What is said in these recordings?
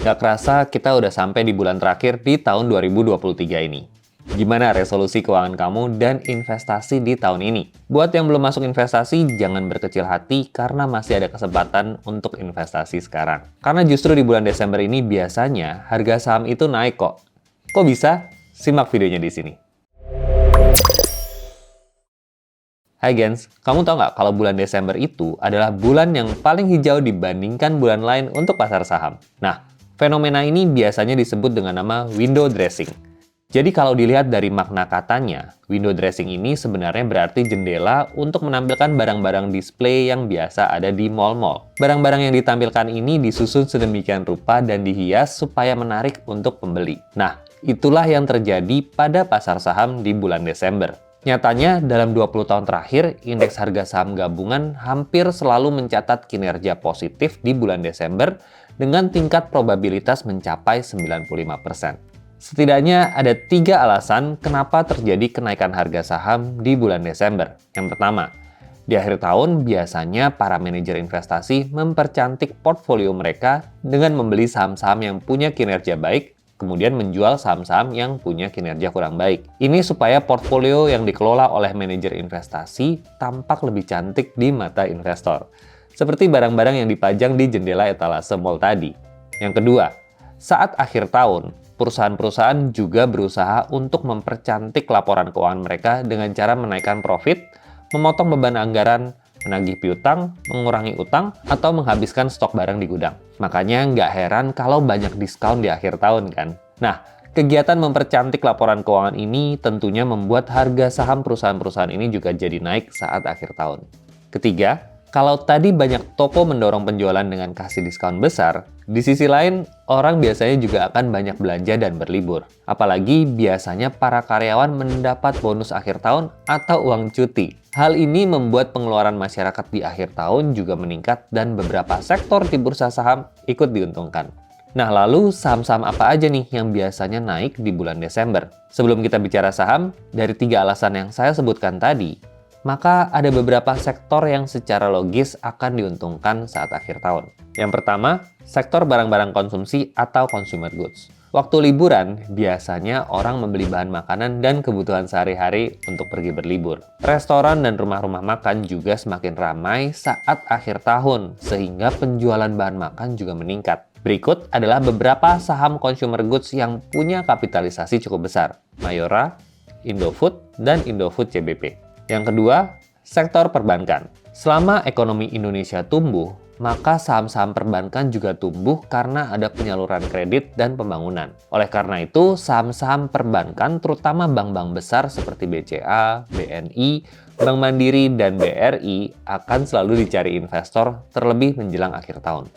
Gak kerasa kita udah sampai di bulan terakhir di tahun 2023 ini. Gimana resolusi keuangan kamu dan investasi di tahun ini? Buat yang belum masuk investasi, jangan berkecil hati karena masih ada kesempatan untuk investasi sekarang. Karena justru di bulan Desember ini biasanya harga saham itu naik kok. Kok bisa? Simak videonya di sini. Hai gens, kamu tahu nggak kalau bulan Desember itu adalah bulan yang paling hijau dibandingkan bulan lain untuk pasar saham? Nah, fenomena ini biasanya disebut dengan nama window dressing. Jadi kalau dilihat dari makna katanya, window dressing ini sebenarnya berarti jendela untuk menampilkan barang-barang display yang biasa ada di mall-mall. Barang-barang yang ditampilkan ini disusun sedemikian rupa dan dihias supaya menarik untuk pembeli. Nah, itulah yang terjadi pada pasar saham di bulan Desember. Nyatanya, dalam 20 tahun terakhir, indeks harga saham gabungan hampir selalu mencatat kinerja positif di bulan Desember dengan tingkat probabilitas mencapai 95%. Setidaknya ada 3 alasan kenapa terjadi kenaikan harga saham di bulan Desember. Yang pertama, di akhir tahun biasanya para manajer investasi mempercantik portfolio mereka dengan membeli saham-saham yang punya kinerja baik, kemudian menjual saham-saham yang punya kinerja kurang baik. Ini supaya portfolio yang dikelola oleh manajer investasi tampak lebih cantik di mata investor. Seperti barang-barang yang dipajang di jendela etalase mall tadi. Yang kedua, saat akhir tahun, perusahaan-perusahaan juga berusaha untuk mempercantik laporan keuangan mereka dengan cara menaikkan profit, memotong beban anggaran, menagih piutang, mengurangi utang, atau menghabiskan stok barang di gudang. Makanya nggak heran kalau banyak diskon di akhir tahun kan? Nah, kegiatan mempercantik laporan keuangan ini tentunya membuat harga saham perusahaan-perusahaan ini juga jadi naik saat akhir tahun. Ketiga, kalau tadi banyak toko mendorong penjualan dengan kasih diskon besar, di sisi lain, orang biasanya juga akan banyak belanja dan berlibur. Apalagi biasanya para karyawan mendapat bonus akhir tahun atau uang cuti. Hal ini membuat pengeluaran masyarakat di akhir tahun juga meningkat dan beberapa sektor di bursa saham ikut diuntungkan. Nah, lalu saham-saham apa aja nih yang biasanya naik di bulan Desember? Sebelum kita bicara saham, dari 3 alasan yang saya sebutkan tadi, maka ada beberapa sektor yang secara logis akan diuntungkan saat akhir tahun. Yang pertama, sektor barang-barang konsumsi atau consumer goods. Waktu liburan, biasanya orang membeli bahan makanan dan kebutuhan sehari-hari untuk pergi berlibur. Restoran dan rumah-rumah makan juga semakin ramai saat akhir tahun, sehingga penjualan bahan makan juga meningkat. Berikut adalah beberapa saham consumer goods yang punya kapitalisasi cukup besar. Mayora, Indofood, dan Indofood CBP. Yang kedua, sektor perbankan. Selama ekonomi Indonesia tumbuh, maka saham-saham perbankan juga tumbuh karena ada penyaluran kredit dan pembangunan. Oleh karena itu, saham-saham perbankan terutama bank-bank besar seperti BCA, BNI, Bank Mandiri, dan BRI akan selalu dicari investor terlebih menjelang akhir tahun.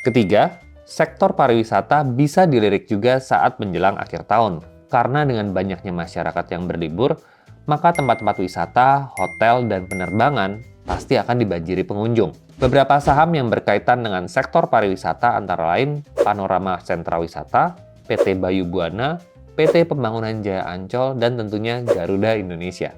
Ketiga, sektor pariwisata bisa dilirik juga saat menjelang akhir tahun. Karena dengan banyaknya masyarakat yang berlibur, maka tempat-tempat wisata, hotel, dan penerbangan pasti akan dibanjiri pengunjung. Beberapa saham yang berkaitan dengan sektor pariwisata antara lain Panorama Sentra Wisata, PT Bayu Buana, PT Pembangunan Jaya Ancol, dan tentunya Garuda Indonesia.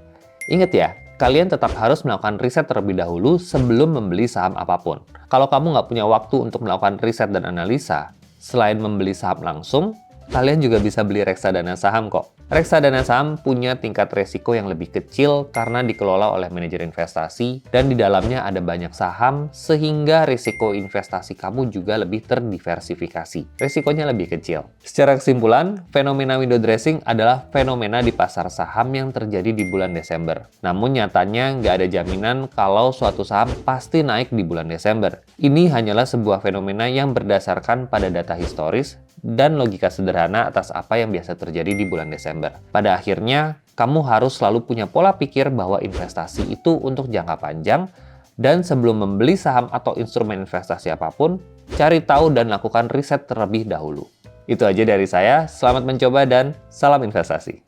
Ingat ya, kalian tetap harus melakukan riset terlebih dahulu sebelum membeli saham apapun. Kalau kamu nggak punya waktu untuk melakukan riset dan analisa, selain membeli saham langsung, kalian juga bisa beli reksadana saham kok. Reksadana saham punya tingkat resiko yang lebih kecil karena dikelola oleh manajer investasi dan di dalamnya ada banyak saham sehingga risiko investasi kamu juga lebih terdiversifikasi. Risikonya lebih kecil. Secara kesimpulan, fenomena window dressing adalah fenomena di pasar saham yang terjadi di bulan Desember. Namun nyatanya nggak ada jaminan kalau suatu saham pasti naik di bulan Desember. Ini hanyalah sebuah fenomena yang berdasarkan pada data historis dan logika sederhana atas apa yang biasa terjadi di bulan Desember. Pada akhirnya, kamu harus selalu punya pola pikir bahwa investasi itu untuk jangka panjang, dan sebelum membeli saham atau instrumen investasi apapun, cari tahu dan lakukan riset terlebih dahulu. Itu aja dari saya, selamat mencoba dan salam investasi.